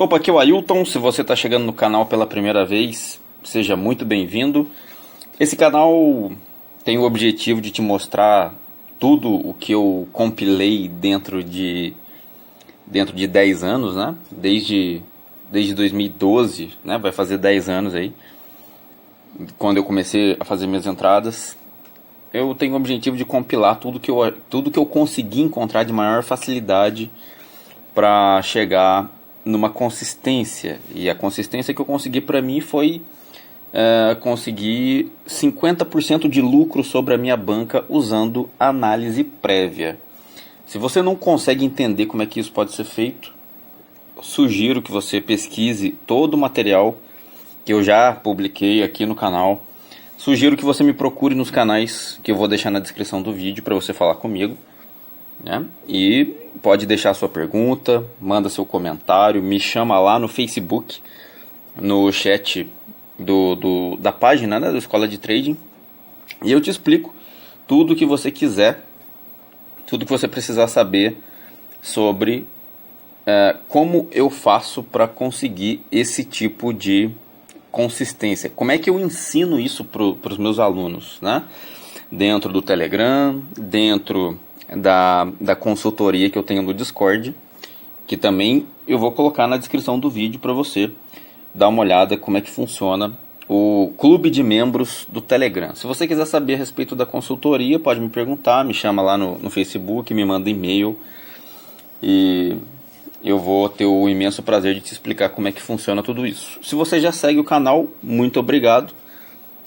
Opa, aqui é o Ailton. Se você está chegando no canal pela primeira vez, seja muito bem-vindo. Esse canal tem o objetivo de te mostrar tudo o que eu compilei dentro de 10 anos, né? Desde 2012, né? Vai fazer 10 anos aí, quando eu comecei a fazer minhas entradas. Eu tenho o objetivo de compilar tudo que eu consegui encontrar de maior facilidade para chegar numa consistência. E a consistência que eu consegui para mim foi conseguir 50% de lucro sobre a minha banca usando análise prévia. Se você não consegue entender como é que isso pode ser feito, sugiro que você pesquise todo o material que eu já publiquei aqui no canal. Sugiro que você me procure nos canais que eu vou deixar na descrição do vídeo para você falar comigo, né? E pode deixar sua pergunta, manda seu comentário, me chama lá no Facebook, no chat da página, né, da Escola de Trading, e eu te explico tudo o que você quiser, tudo que você precisar saber sobre como eu faço para conseguir esse tipo de consistência. Como é que eu ensino isso para os meus alunos, né? Dentro do Telegram, dentro da consultoria que eu tenho no Discord, que também eu vou colocar na descrição do vídeo para você dar uma olhada como é que funciona o clube de membros do Telegram. Se você quiser saber a respeito da consultoria, pode me perguntar, me chama lá no Facebook, me manda e-mail e eu vou ter o imenso prazer de te explicar como é que funciona tudo isso. Se você já segue o canal, muito obrigado.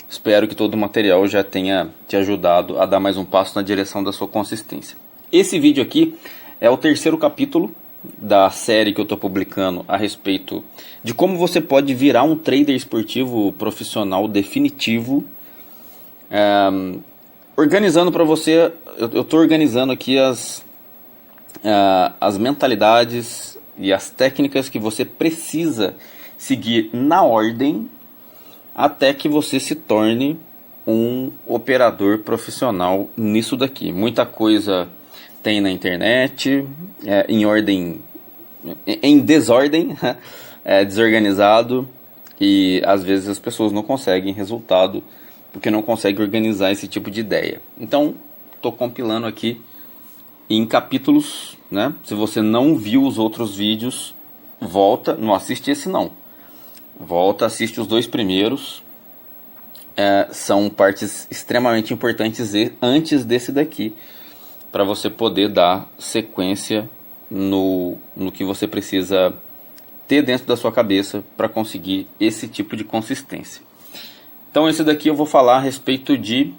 Espero que todo o material já tenha te ajudado a dar mais um passo na direção da sua consistência. Esse vídeo aqui é o terceiro capítulo da série que eu estou publicando a respeito de como você pode virar um trader esportivo profissional definitivo. Organizando para você, eu estou organizando aqui as mentalidades e as técnicas que você precisa seguir na ordem até que você se torne um operador profissional nisso daqui. Muita coisa tem na internet, em ordem, em desordem, desorganizado, e às vezes as pessoas não conseguem resultado porque não conseguem organizar esse tipo de ideia. Então, estou compilando aqui em capítulos, né? Se você não viu os outros vídeos, volta, não assiste esse não. Volta, assiste os 2 primeiros. São partes extremamente importantes antes desse daqui, para você poder dar sequência no que você precisa ter dentro da sua cabeça para conseguir esse tipo de consistência. Então esse daqui eu vou falar a respeito de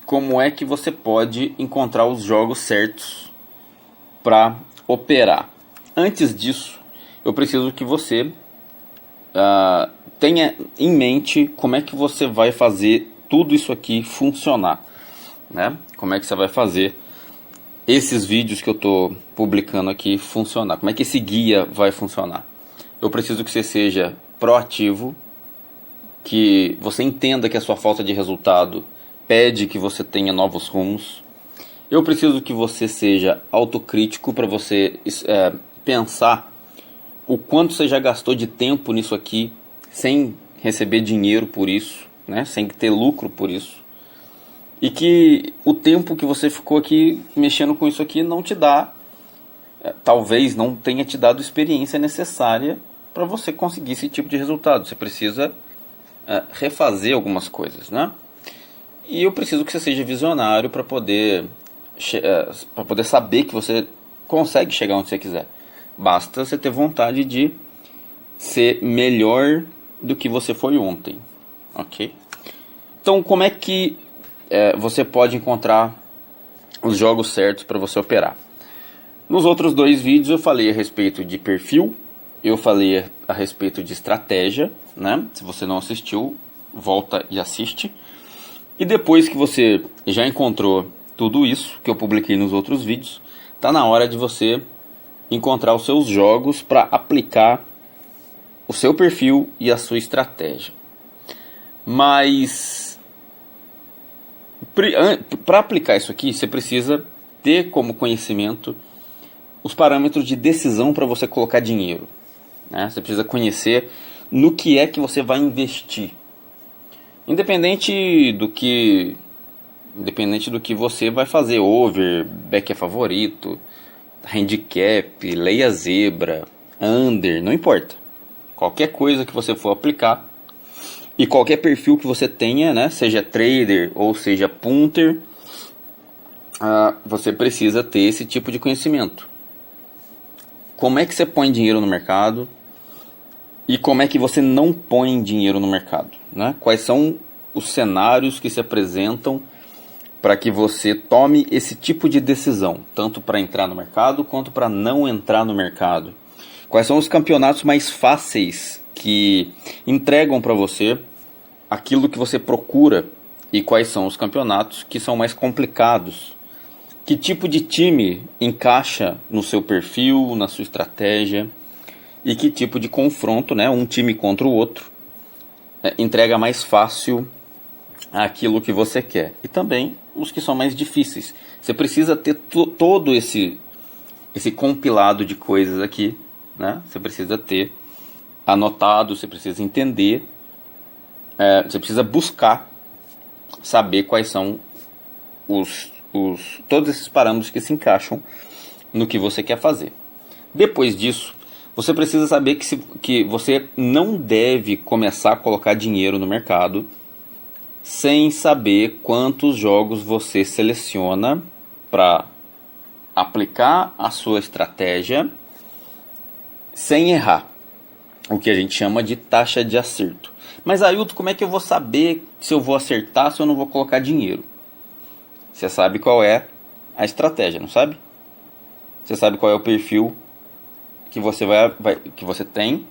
como é que você pode encontrar os jogos certos para operar. Antes disso, eu preciso que você tenha em mente como é que você vai fazer tudo isso aqui funcionar, né? Como é que você vai fazer esses vídeos que eu estou publicando aqui funcionar. Como é que esse guia vai funcionar? Eu preciso que você seja proativo, que você entenda que a sua falta de resultado pede que você tenha novos rumos. Eu preciso que você seja autocrítico para você pensar o quanto você já gastou de tempo nisso aqui sem receber dinheiro por isso, né? Sem ter lucro por isso. E que o tempo que você ficou aqui mexendo com isso aqui não te dá, talvez não tenha te dado experiência necessária para você conseguir esse tipo de resultado. Você precisa refazer algumas coisas, né? E eu preciso que você seja visionário para poder saber que você consegue chegar onde você quiser. Basta você ter vontade de ser melhor do que você foi ontem, ok? Então, como é que você pode encontrar os jogos certos para você operar? Nos outros 2 vídeos eu falei a respeito de perfil, eu falei a respeito de estratégia, né? Se você não assistiu, volta e assiste. E depois que você já encontrou tudo isso que eu publiquei nos outros vídeos, está na hora de você encontrar os seus jogos para aplicar o seu perfil e a sua estratégia. Mas para aplicar isso aqui, você precisa ter como conhecimento os parâmetros de decisão para você colocar dinheiro, né? Você precisa conhecer no que é que você vai investir. Independente do que você vai fazer, over, back é favorito, handicap, leia zebra, under, não importa. Qualquer coisa que você for aplicar e qualquer perfil que você tenha, né, seja trader ou seja punter, você precisa ter esse tipo de conhecimento. Como é que você põe dinheiro no mercado e como é que você não põe dinheiro no mercado, né? Quais são os cenários que se apresentam para que você tome esse tipo de decisão, tanto para entrar no mercado quanto para não entrar no mercado. Quais são os campeonatos mais fáceis que entregam para você aquilo que você procura e quais são os campeonatos que são mais complicados. Que tipo de time encaixa no seu perfil, na sua estratégia e que tipo de confronto, né, um time contra o outro, entrega mais fácil aquilo que você quer. E também os que são mais difíceis. Você precisa ter todo esse compilado de coisas aqui, né? Você precisa ter anotado, você precisa entender, você precisa buscar saber quais são todos esses parâmetros que se encaixam no que você quer fazer. Depois disso, você precisa saber que você não deve começar a colocar dinheiro no mercado sem saber quantos jogos você seleciona para aplicar a sua estratégia sem errar. O que a gente chama de taxa de acerto. Mas, Ailton, como é que eu vou saber se eu vou acertar, se eu não vou colocar dinheiro? Você sabe qual é a estratégia, não sabe? Você sabe qual é o perfil que você que você tem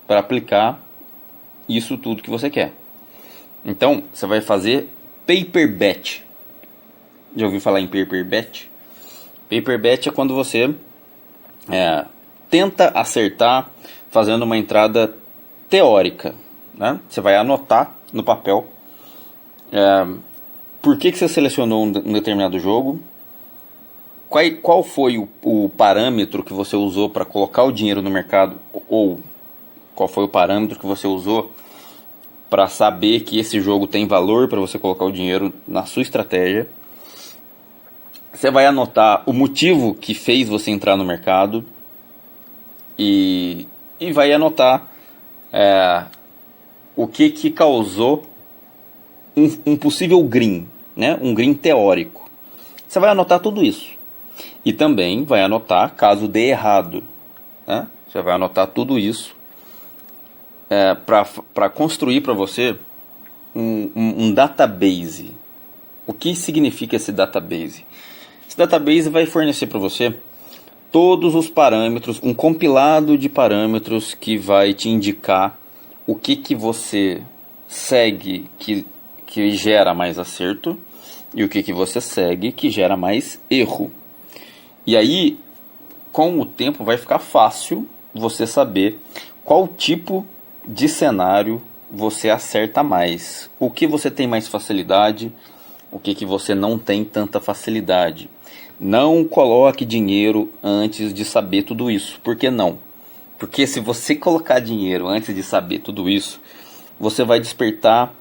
para aplicar isso tudo que você quer. Então, você vai fazer paper bet. Já ouviu falar em paper bet? Paper bet é quando você tenta acertar fazendo uma entrada teórica, né? Você vai anotar no papel por que você selecionou um determinado jogo, qual foi o parâmetro que você usou para colocar o dinheiro no mercado, ou qual foi o parâmetro que você usou para saber que esse jogo tem valor para você colocar o dinheiro na sua estratégia. Você vai anotar o motivo que fez você entrar no mercado e vai anotar o que causou um possível green, né? Um green teórico. Você vai anotar tudo isso. E também vai anotar caso dê errado, né? Você vai anotar tudo isso para construir para você um database. O que significa esse database? Esse database vai fornecer para você todos os parâmetros, um compilado de parâmetros que vai te indicar o que você segue que gera mais acerto e o que você segue que gera mais erro. E aí, com o tempo, vai ficar fácil você saber qual tipo de cenário você acerta mais. O que você tem mais facilidade, o que você não tem tanta facilidade. Não coloque dinheiro antes de saber tudo isso. Por que não? Porque se você colocar dinheiro antes de saber tudo isso, você vai despertar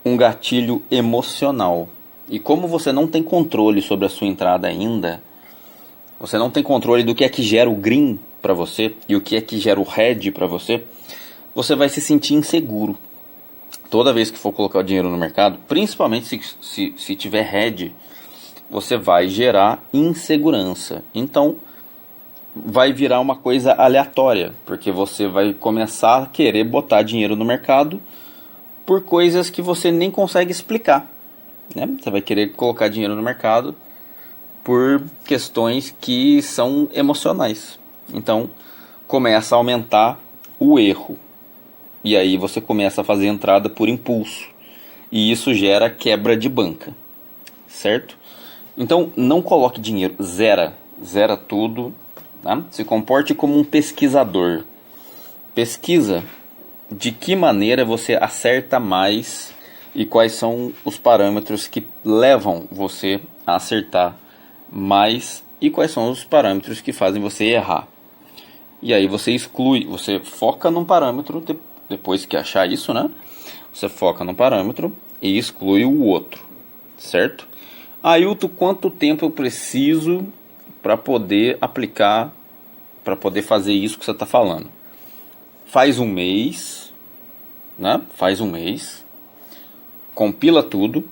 um gatilho emocional. E como você não tem controle sobre a sua entrada ainda, você não tem controle do que é que gera o green para você e o que é que gera o red para você, você vai se sentir inseguro. Toda vez que for colocar o dinheiro no mercado, principalmente se tiver red, você vai gerar insegurança. Então, vai virar uma coisa aleatória, porque você vai começar a querer botar dinheiro no mercado por coisas que você nem consegue explicar, né? Você vai querer colocar dinheiro no mercado por questões que são emocionais. Então, começa a aumentar o erro. E aí você começa a fazer entrada por impulso. E isso gera quebra de banca. Certo? Então, não coloque dinheiro. Zera tudo. Tá? Se comporte como um pesquisador. Pesquisa de que maneira você acerta mais e quais são os parâmetros que levam você a acertar mais e quais são os parâmetros que fazem você errar. E aí você exclui, você foca num parâmetro, depois que achar isso, né? Você foca num parâmetro e exclui o outro, certo? Ailton, quanto tempo eu preciso para poder aplicar, para poder fazer isso que você está falando? Faz um mês, né? Faz um mês, compila tudo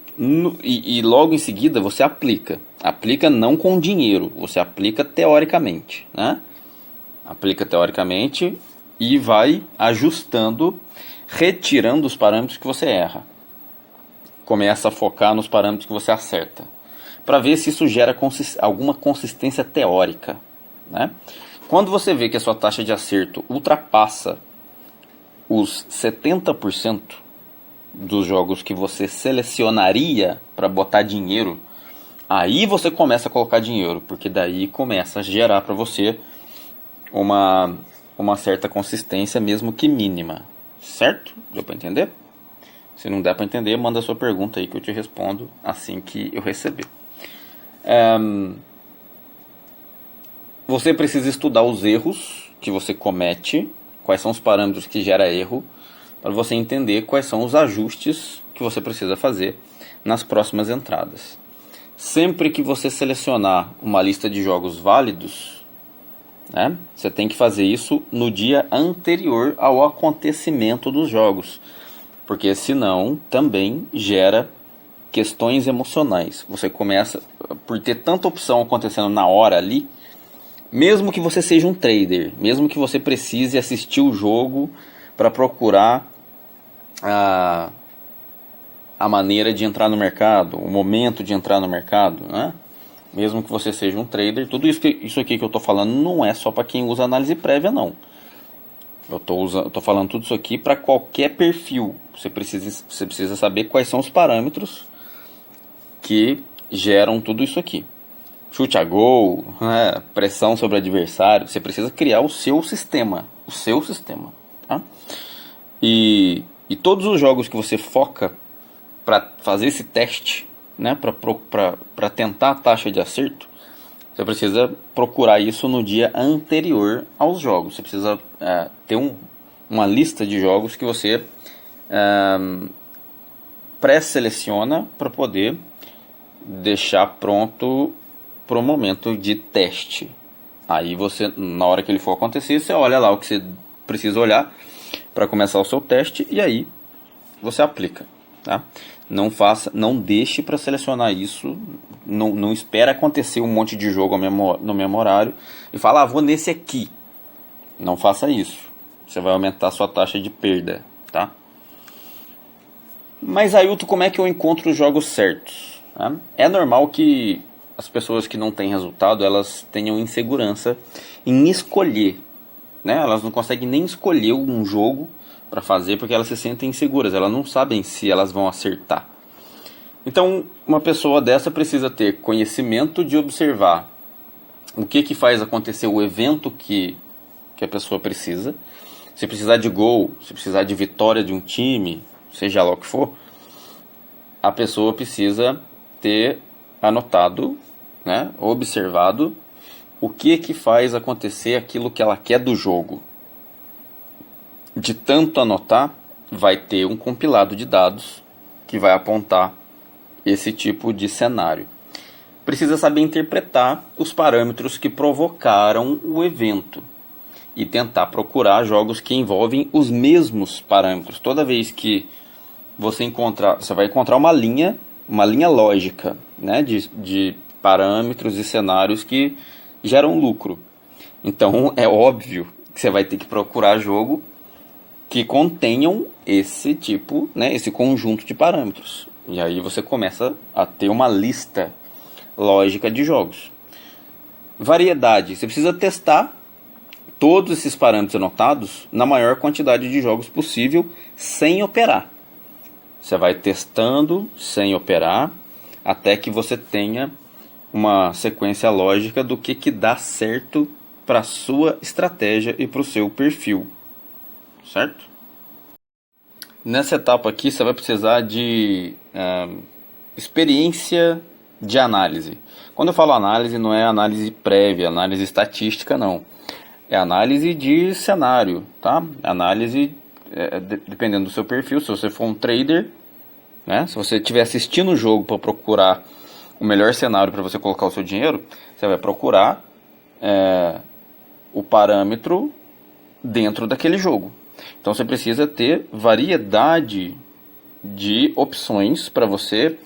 e logo em seguida você aplica. Aplica não com dinheiro, você aplica teoricamente, né? Aplica teoricamente e vai ajustando, retirando os parâmetros que você erra. Começa a focar nos parâmetros que você acerta, para ver se isso gera alguma consistência teórica, né? Quando você vê que a sua taxa de acerto ultrapassa os 70% dos jogos que você selecionaria para botar dinheiro, aí você começa a colocar dinheiro, porque daí começa a gerar para você uma certa consistência, mesmo que mínima, certo? Deu para entender? Se não der para entender, manda a sua pergunta aí que eu te respondo assim que eu receber. Você precisa estudar os erros que você comete, quais são os parâmetros que geram erro, para você entender quais são os ajustes que você precisa fazer nas próximas entradas. Sempre que você selecionar uma lista de jogos válidos, né, você tem que fazer isso no dia anterior ao acontecimento dos jogos, porque senão também gera questões emocionais. Você começa, por ter tanta opção acontecendo na hora ali, mesmo que você seja um trader, mesmo que você precise assistir o jogo para procurar a maneira de entrar no mercado, o momento de entrar no mercado, né? Mesmo que você seja um trader, tudo isso aqui que eu estou falando não é só para quem usa análise prévia, não. Eu estou falando tudo isso aqui para qualquer perfil. Você precisa saber quais são os parâmetros que geram tudo isso aqui. Chute a gol, né? Pressão sobre o adversário. Você precisa criar o seu sistema. O seu sistema. Tá? E todos os jogos que você foca para fazer esse teste, né? Para tentar a taxa de acerto, você precisa procurar isso no dia anterior aos jogos. Você precisa ter uma lista de jogos que você pré-seleciona para poder deixar pronto para o momento de teste. Aí você, na hora que ele for acontecer, você olha lá o que você precisa olhar para começar o seu teste e aí você aplica, tá? Não deixe para selecionar isso, não espere acontecer um monte de jogo no mesmo horário e fala, vou nesse aqui. Não faça isso. Você vai aumentar a sua taxa de perda, tá? Mas, Ailton, como é que eu encontro os jogos certos? Tá? É normal que as pessoas que não têm resultado, elas tenham insegurança em escolher, né? Elas não conseguem nem escolher um jogo para fazer porque elas se sentem inseguras, elas não sabem se elas vão acertar. Então, uma pessoa dessa precisa ter conhecimento de observar o que faz acontecer o evento que a pessoa precisa. Se precisar de gol, se precisar de vitória de um time, seja lá o que for, a pessoa precisa ter anotado, né, observado o que faz acontecer aquilo que ela quer do jogo. De tanto anotar, vai ter um compilado de dados que vai apontar esse tipo de cenário. Precisa saber interpretar os parâmetros que provocaram o evento e tentar procurar jogos que envolvem os mesmos parâmetros. Toda vez que você vai encontrar uma linha lógica, né, de parâmetros e cenários que geram lucro. Então é óbvio que você vai ter que procurar jogo que contenham esse tipo, né, esse conjunto de parâmetros. E aí você começa a ter uma lista lógica de jogos. Variedade. Você precisa testar todos esses parâmetros anotados na maior quantidade de jogos possível sem operar. Você vai testando sem operar até que você tenha uma sequência lógica do que dá certo para a sua estratégia e para o seu perfil. Certo? Nessa etapa aqui você vai precisar de experiência de análise. Quando eu falo análise, não é análise prévia, análise estatística, não. É análise de cenário, tá? Análise, dependendo do seu perfil, se você for um trader, né? Se você estiver assistindo o jogo para procurar o melhor cenário para você colocar o seu dinheiro, você vai procurar o parâmetro dentro daquele jogo. Então você precisa ter variedade de opções para você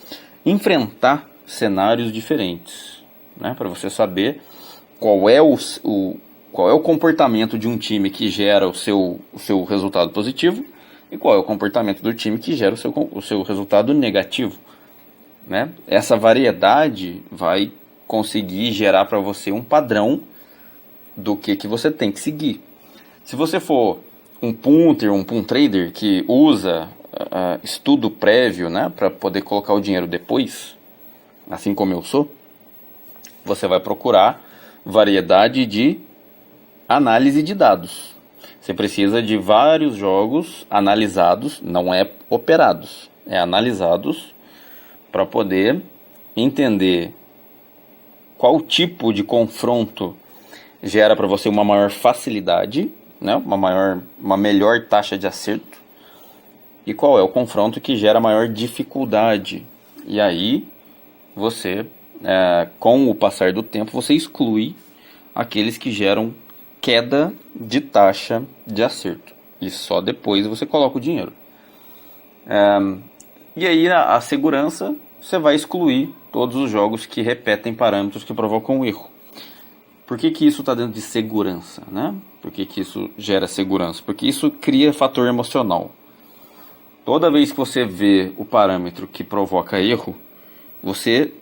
enfrentar cenários diferentes, né? Para você saber qual é o comportamento de um time que gera o seu resultado positivo e qual é o comportamento do time que gera o seu resultado negativo, né? Essa variedade vai conseguir gerar para você um padrão do que você tem que seguir. Se você for um punter, um punt trader que usa estudo prévio, né, para poder colocar o dinheiro depois, assim como eu sou, você vai procurar variedade de análise de dados. Você precisa de vários jogos analisados, não é operados, é analisados para poder entender qual tipo de confronto gera para você uma maior facilidade, né, uma melhor taxa de acerto, e qual é o confronto que gera maior dificuldade. E aí você, com o passar do tempo, você exclui aqueles que geram queda de taxa de acerto. E só depois você coloca o dinheiro. E aí a segurança, você vai excluir todos os jogos que repetem parâmetros que provocam erro. Por que isso está dentro de segurança, né? Por que isso gera segurança? Porque isso cria fator emocional. Toda vez que você vê o parâmetro que provoca erro, você,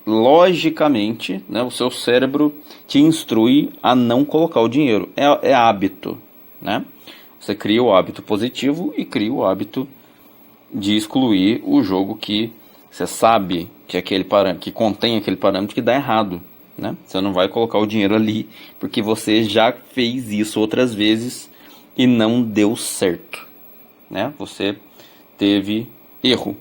logicamente, né, o seu cérebro te instrui a não colocar o dinheiro. É hábito, né? Você cria o hábito positivo e cria o hábito de excluir o jogo que você sabe que aquele parâmetro, que contém aquele parâmetro que dá errado, né? Você não vai colocar o dinheiro ali porque você já fez isso outras vezes e não deu certo, né? Você teve erro.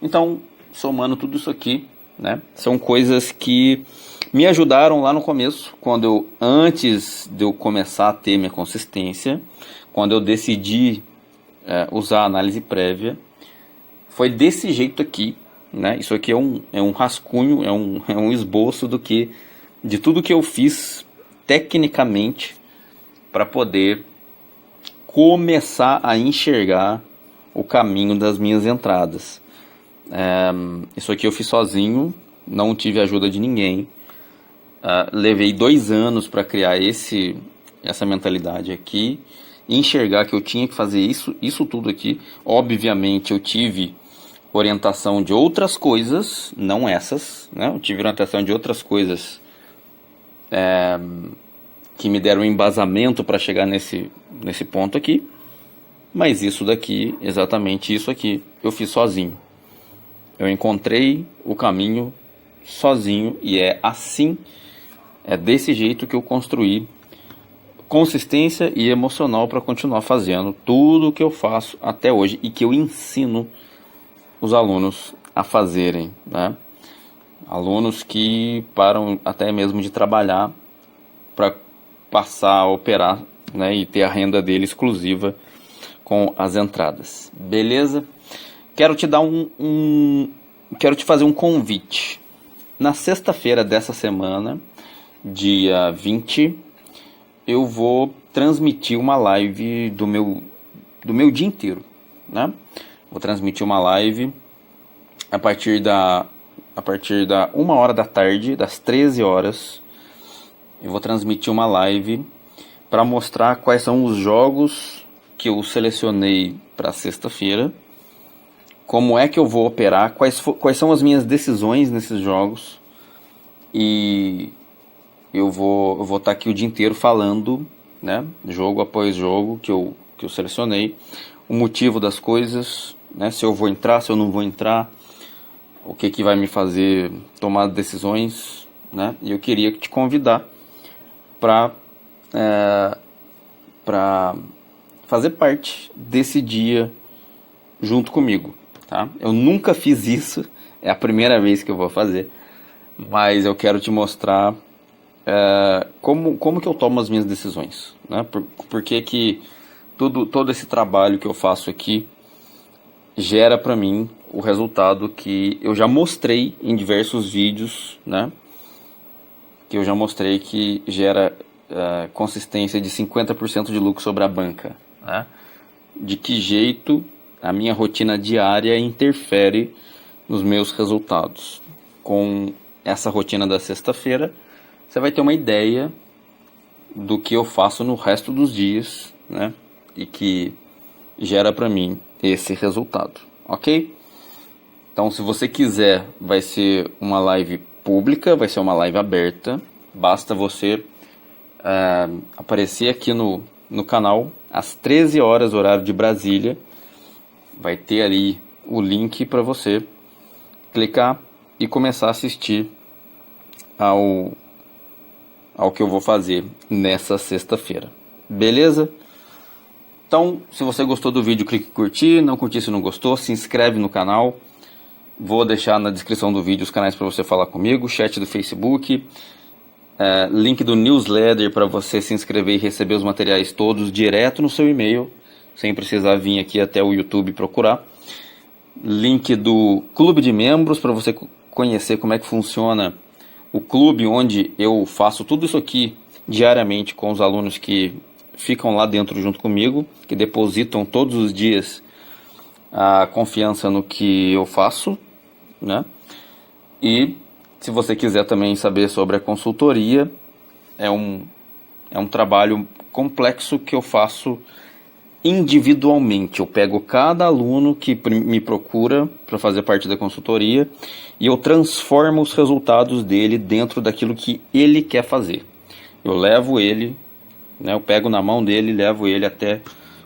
Então, somando tudo isso aqui, né, são coisas que me ajudaram lá no começo, antes de eu começar a ter minha consistência, quando eu decidi usar a análise prévia. Foi desse jeito aqui, né? Isso aqui é um rascunho, é um esboço de tudo que eu fiz tecnicamente para poder começar a enxergar o caminho das minhas entradas. Isso aqui eu fiz sozinho, não tive ajuda de ninguém. Levei 2 anos para criar essa mentalidade aqui, enxergar que eu tinha que fazer isso tudo aqui. Obviamente eu tive orientação de outras coisas, não essas, né? Eu tive orientação de outras coisas que me deram embasamento para chegar nesse ponto aqui, mas isso daqui, exatamente isso aqui, eu fiz sozinho. Eu encontrei o caminho sozinho e é desse jeito que eu construí consistência e emocional para continuar fazendo tudo o que eu faço até hoje e que eu ensino os alunos a fazerem, né? Alunos que param até mesmo de trabalhar para passar a operar, né, e ter a renda dele exclusiva com as entradas. Beleza? Quero te dar quero te fazer um convite. Na sexta-feira dessa semana, dia 20, eu vou transmitir uma live do meu dia inteiro, né? Vou transmitir uma live a partir da 1h da tarde, das 13 horas. Eu vou transmitir uma live para mostrar quais são os jogos que eu selecionei para sexta-feira, como é que eu vou operar, quais são as minhas decisões nesses jogos, e eu vou estar aqui o dia inteiro falando, né, jogo após jogo que eu selecionei, o motivo das coisas, né, se eu vou entrar, se eu não vou entrar, o que vai me fazer tomar decisões, né, e eu queria te convidar para fazer parte desse dia junto comigo, tá? Eu nunca fiz isso, é a primeira vez que eu vou fazer, mas eu quero te mostrar como que eu tomo as minhas decisões, né? Por que todo esse trabalho que eu faço aqui gera para mim o resultado que eu já mostrei em diversos vídeos, né? Que eu já mostrei que gera consistência de 50% de lucro sobre a banca, né? De que jeito a minha rotina diária interfere nos meus resultados. Com essa rotina da sexta-feira, você vai ter uma ideia do que eu faço no resto dos dias, né? E que gera para mim esse resultado, ok? Então, se você quiser, vai ser uma live pública, vai ser uma live aberta. Basta você aparecer aqui no canal às 13 horas, horário de Brasília. Vai ter ali o link para você clicar e começar a assistir ao que eu vou fazer nessa sexta-feira. Beleza? Então, se você gostou do vídeo, clique em curtir. Não curtir se não gostou, se inscreve no canal. Vou deixar na descrição do vídeo os canais para você falar comigo, chat do Facebook, link do newsletter para você se inscrever e receber os materiais todos direto no seu e-mail, sem precisar vir aqui até o YouTube procurar. Link do clube de membros para você conhecer como é que funciona o clube, onde eu faço tudo isso aqui diariamente com os alunos que ficam lá dentro junto comigo, que depositam todos os dias a confiança no que eu faço, né? E se você quiser também saber sobre a consultoria, é um trabalho complexo que eu faço individualmente. Eu pego cada aluno que me procura para fazer parte da consultoria e eu transformo os resultados dele dentro daquilo que ele quer fazer. Eu levo ele, né, eu pego na mão dele e levo ele até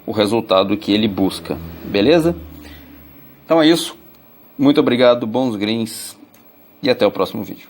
o resultado que ele busca. Beleza? Então é isso. Muito obrigado, bons greens e até o próximo vídeo.